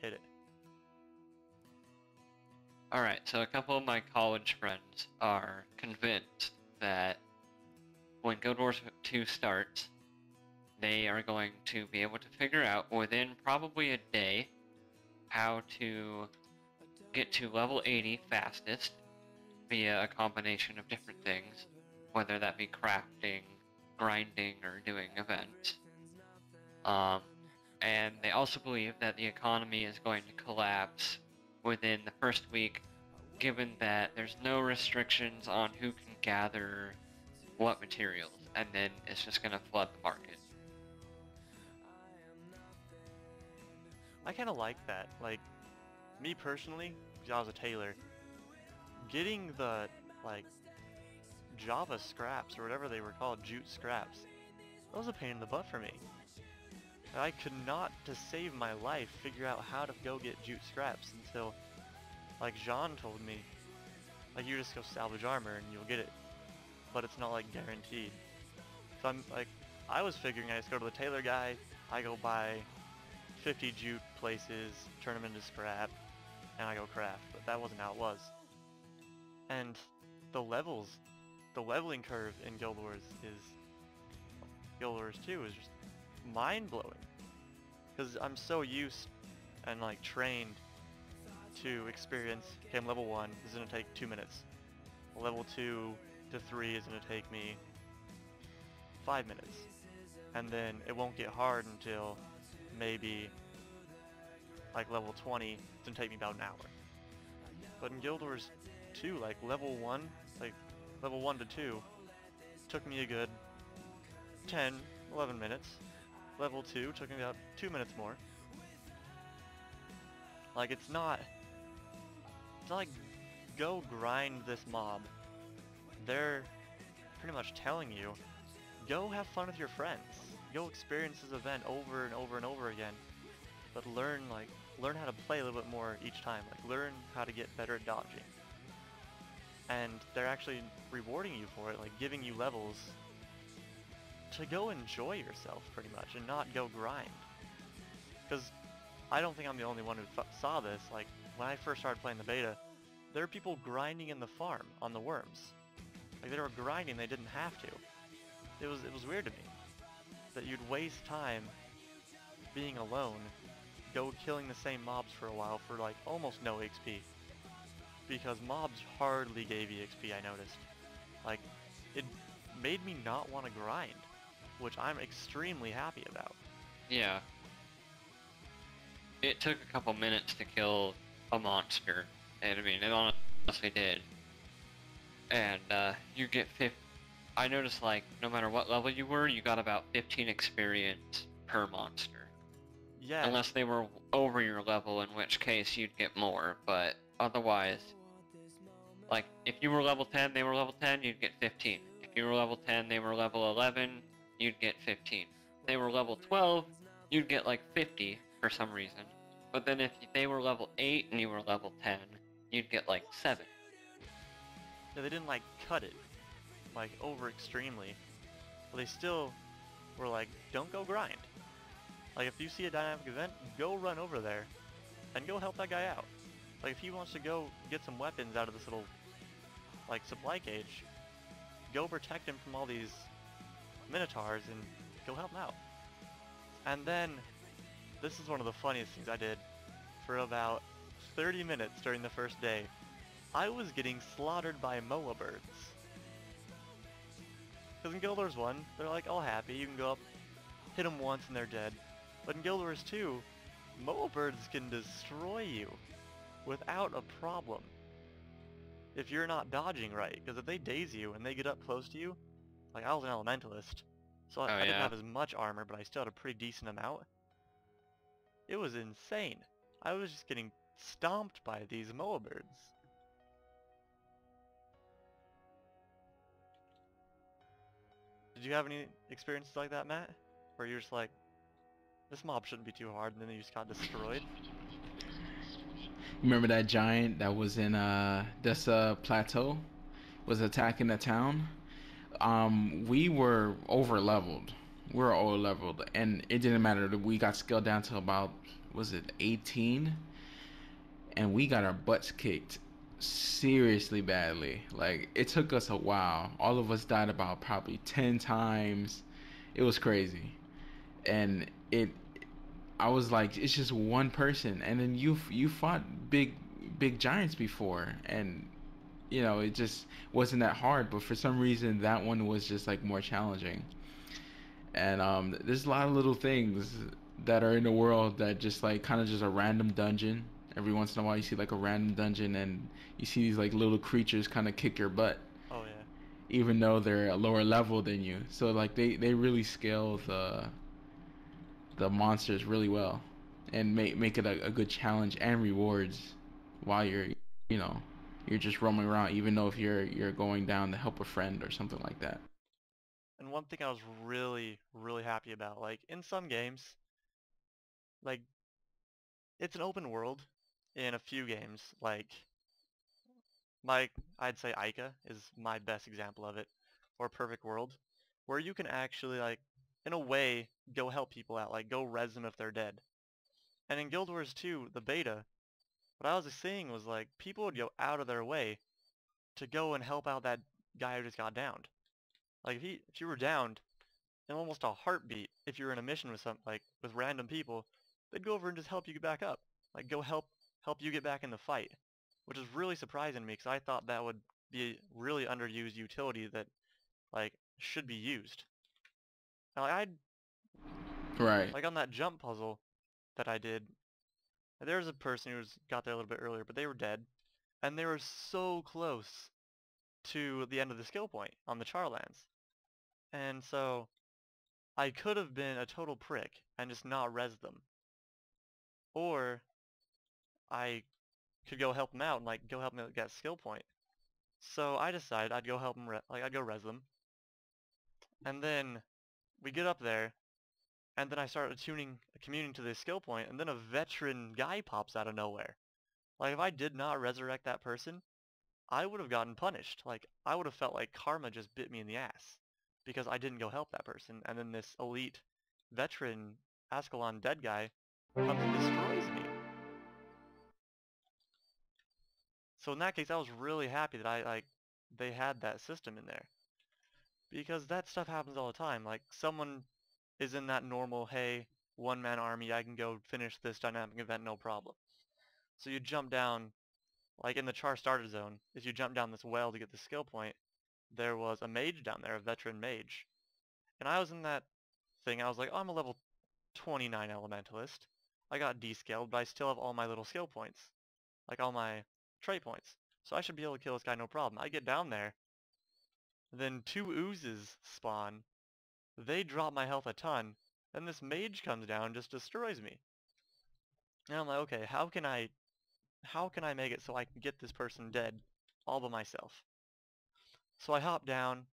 Hit it. Alright, so a couple of my college friends are convinced that when Guild Wars 2 starts, they are going to be able to figure out within probably a day how to get to level 80 fastest via a combination of different things, whether that be crafting, grinding, or doing events. And they also believe that the economy is going to collapse within the first week, given that there's no restrictions on who can gather what materials, and then it's just going to flood the market. I kind of like that. Like, me personally, because I was a tailor, getting the, like, Java scraps, or whatever they were called, jute scraps, that was a pain in the butt for me. I could not, to save my life, figure out how to go get jute scraps until, like Jean told me, like, you just go salvage armor and you'll get it, but it's not, like, guaranteed. So I'm, like, I was figuring I just go to the tailor guy, I go buy 50 jute places, turn them into scrap, and I go craft, but that wasn't how it was. And the leveling curve in Guild Wars 2 is just mind-blowing. Because I'm so used and like trained to experience, okay, I'm level 1, this is going to take 2 minutes. Level 2 to 3 is going to take me 5 minutes. And then it won't get hard until maybe like level 20, it's going to take me about an hour. But in Guild Wars 2, like level 1 to 2, took me a good 10, 11 minutes. Level 2 took me about 2 minutes more. Like, it's not like, go grind this mob. They're pretty much telling you, go have fun with your friends. Go experience this event over and over and over again. But learn how to play a little bit more each time. Like, learn how to get better at dodging. And they're actually rewarding you for it, like giving you levels to go enjoy yourself, pretty much, and not go grind. Because I don't think I'm the only one who saw this. Like, when I first started playing the beta, there were people grinding in the farm on the worms. Like, they were grinding, they didn't have to. It was weird to me that you'd waste time being alone, go killing the same mobs for a while for like almost no XP. Because mobs hardly gave you XP, I noticed. Like, it made me not want to grind, which I'm extremely happy about. Yeah. It took a couple minutes to kill a monster, and I mean, it honestly did. And, you get I noticed, like, no matter what level you were, you got about 15 experience per monster. Yeah. Unless they were over your level, in which case you'd get more, but otherwise, like, if you were level 10, they were level 10, you'd get 15. If you were level 10, they were level 11, you'd get 15. If they were level 12, you'd get like 50 for some reason. But then if they were level 8 and you were level 10, you'd get like 7. Yeah, they didn't like cut it, like over extremely, but they still were like, don't go grind. Like, if you see a dynamic event, go run over there and go help that guy out. Like, if he wants to go get some weapons out of this little, like, supply cage, go protect him from all these minotaurs and go help him out. And then, this is one of the funniest things I did. For about 30 minutes during the first day, I was getting slaughtered by moa birds. Because in Guild Wars 1, they're like all happy, you can go up, hit them once and they're dead. But in Guild Wars 2, moa birds can destroy you without a problem if you're not dodging right. Because if they daze you and they get up close to you, like, I was an elementalist, so I didn't have as much armor, but I still had a pretty decent amount. It was insane. I was just getting stomped by these moa birds. Did you have any experiences like that, Matt? Where you're just like, this mob shouldn't be too hard, and then you just got destroyed? Remember that giant that was in this plateau was attacking the town? We were over leveled. We were over leveled, and it didn't matter. We got scaled down to about was it 18, and we got our butts kicked seriously badly. Like it took us a while. All of us died about probably 10 times. It was crazy. And it I was like, it's just one person, and then you fought big giants before, and it just wasn't that hard. But for some reason, that one was just like more challenging. And there's a lot of little things that are in the world that just like kind of just a random dungeon. Every once in a while, you see like a random dungeon, and you see these like little creatures kind of kick your butt, Oh yeah. even though they're a lower level than you. So like they really scale the monsters really well, and make it a good challenge and rewards while you know you're just roaming around, even though if you're going down to help a friend or something like that. And one thing I was really, really happy about, like in some games, like it's an open world in a few games, like I'd say Ica is my best example of it, or Perfect World, where you can actually like, in a way, go help people out, like go res them if they're dead. And in Guild Wars 2, the beta, what I was seeing was like people would go out of their way to go and help out that guy who just got downed. Like if you were downed in almost a heartbeat, if you're in a mission with with random people, they'd go over and just help you get back up. Like go help you get back in the fight, which is really surprising to me because I thought that would be a really underused utility that like should be used. Now I'd Right. like on that jump puzzle that I did, there was a person who got there a little bit earlier, but they were dead, and they were so close to the end of the skill point on the Charlands. And so I could have been a total prick and just not res them. Or I could go help them out and like go help them get a skill point. So I decided I'd go help them, I'd go res them. And then we get up there, and then I start communing to this skill point, and then a veteran guy pops out of nowhere. Like if I did not resurrect that person, I would have gotten punished. Like I would have felt like karma just bit me in the ass because I didn't go help that person, and then this elite veteran Ascalon dead guy comes and destroys me. So in that case, I was really happy that they had that system in there because that stuff happens all the time. Like someone is in that normal, hey, one-man army, I can go finish this dynamic event, no problem. So you jump down, like in the Char starter zone, if you jump down this well to get the skill point, there was a mage down there, a veteran mage. And I was in that thing, I was like, oh, I'm a level 29 elementalist. I got descaled, but I still have all my little skill points, like all my trait points. So I should be able to kill this guy no problem. I get down there, then two oozes spawn, they drop my health a ton, and this mage comes down and just destroys me. And I'm like, okay, how can I make it so I can get this person dead all by myself? So I hop down,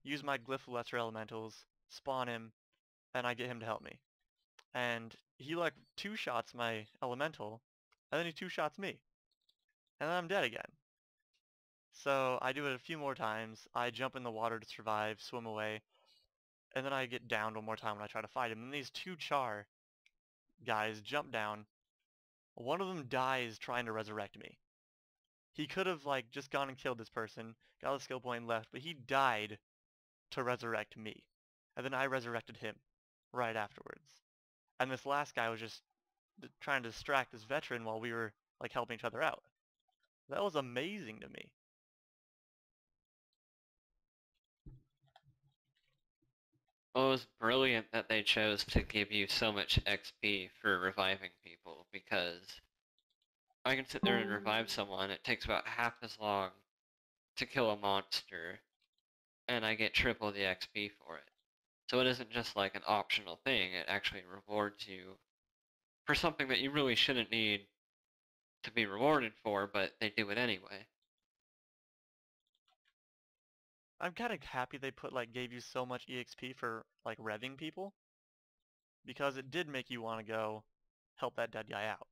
use my glyph of lesser elementals, spawn him, and I get him to help me. And he like two-shots my elemental, and then he two-shots me. And then I'm dead again. So I do it a few more times, I jump in the water to survive, swim away, and then I get downed one more time when I try to fight him. And these two Char guys jump down, one of them dies trying to resurrect me. He could have like just gone and killed this person, got a skill point and left, but he died to resurrect me. And then I resurrected him right afterwards. And this last guy was just trying to distract this veteran while we were like helping each other out. That was amazing to me. Well, it was brilliant that they chose to give you so much XP for reviving people, because I can sit there and revive someone, it takes about half as long to kill a monster, and I get triple the XP for it. So it isn't just like an optional thing, it actually rewards you for something that you really shouldn't need to be rewarded for, but they do it anyway. I'm kind of happy they gave you so much EXP for like revving people, because it did make you want to go help that dead guy out.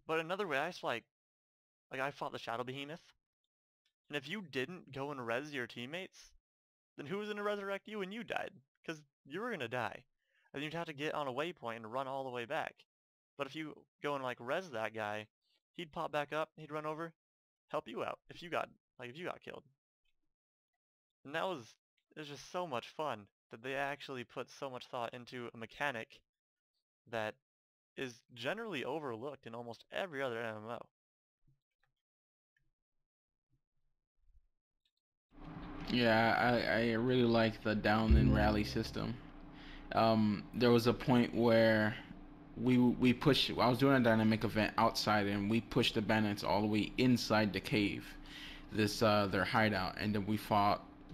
But another way, I just like I fought the Shadow Behemoth, and if you didn't go and res your teammates, then who was going to resurrect you when you died? Because you were going to die. And you'd have to get on a waypoint and run all the way back. But if you go and like res that guy, he'd pop back up, he'd run over, help you out if you got killed. And it was just so much fun that they actually put so much thought into a mechanic that is generally overlooked in almost every other MMO. Yeah, I really like the down and rally system. There was a point where we pushed. I was doing a dynamic event outside, and we pushed the bandits all the way inside the cave, this their hideout, and then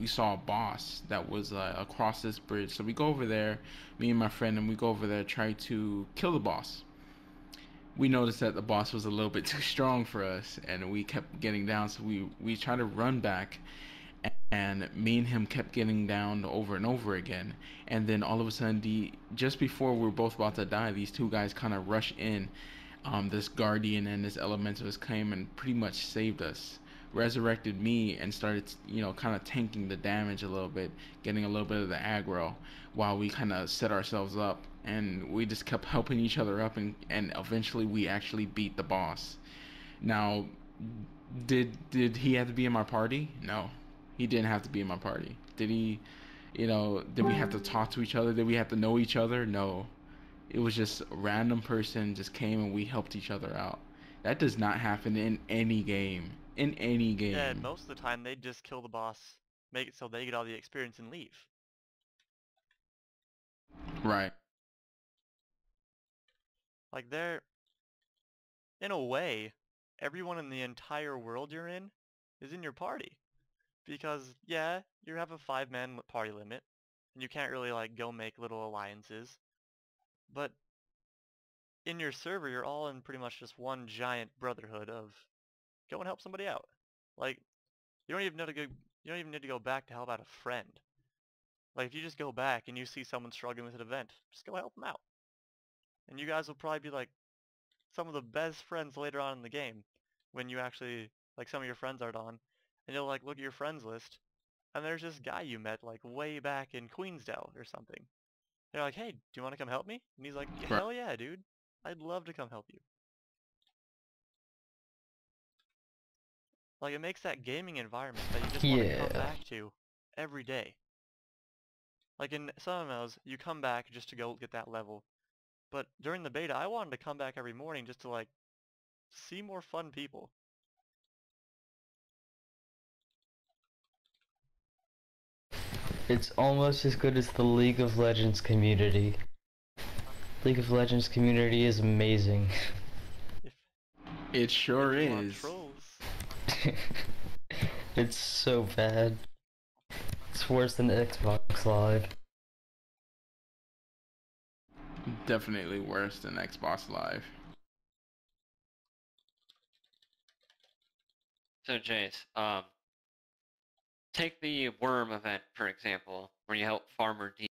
We saw a boss that was across this bridge. So we go over there, me and my friend, and we go over there try to kill the boss. We noticed that the boss was a little bit too strong for us, and we kept getting down. So we tried to run back, and me and him kept getting down over and over again. And then all of a sudden, just before we were both about to die, these two guys kind of rush in. This guardian and this elementalist came and pretty much saved us, resurrected me, and started, kind of tanking the damage a little bit, getting a little bit of the aggro, while we kind of set ourselves up. And we just kept helping each other up, and eventually we actually beat the boss. Now, did he have to be in my party? No, he didn't have to be in my party. Did he? Did we have to talk to each other? Did we have to know each other? No. It was just a random person just came and we helped each other out. That does not happen in any game. In any game. Yeah, and most of the time they'd just kill the boss, make it so they get all the experience and leave. Right. Like in a way, everyone in the entire world you're in is in your party. Because, yeah, you have a 5-man party limit, and you can't really like go make little alliances. But in your server, you're all in pretty much just one giant brotherhood of go and help somebody out. Like, you don't even need to go back to help out a friend. Like, if you just go back and you see someone struggling with an event, just go help them out. And you guys will probably be like some of the best friends later on in the game when you actually, like, some of your friends aren't on, and you'll like look at your friends list, and there's this guy you met like way back in Queensdale or something. They're like, hey, do you want to come help me? And he's like, Right. hell yeah, dude. I'd love to come help you. Like, it makes that gaming environment that you just want to come back to every day. Like, in some MMOs, you come back just to go get that level. But during the beta, I wanted to come back every morning just to, like, see more fun people. It's almost as good as the League of Legends community. League of Legends community is amazing. It sure If you want is. trolls. It's so bad. It's worse than Xbox Live. Definitely worse than Xbox Live. So Jace, take the worm event for example, where you help Farmer D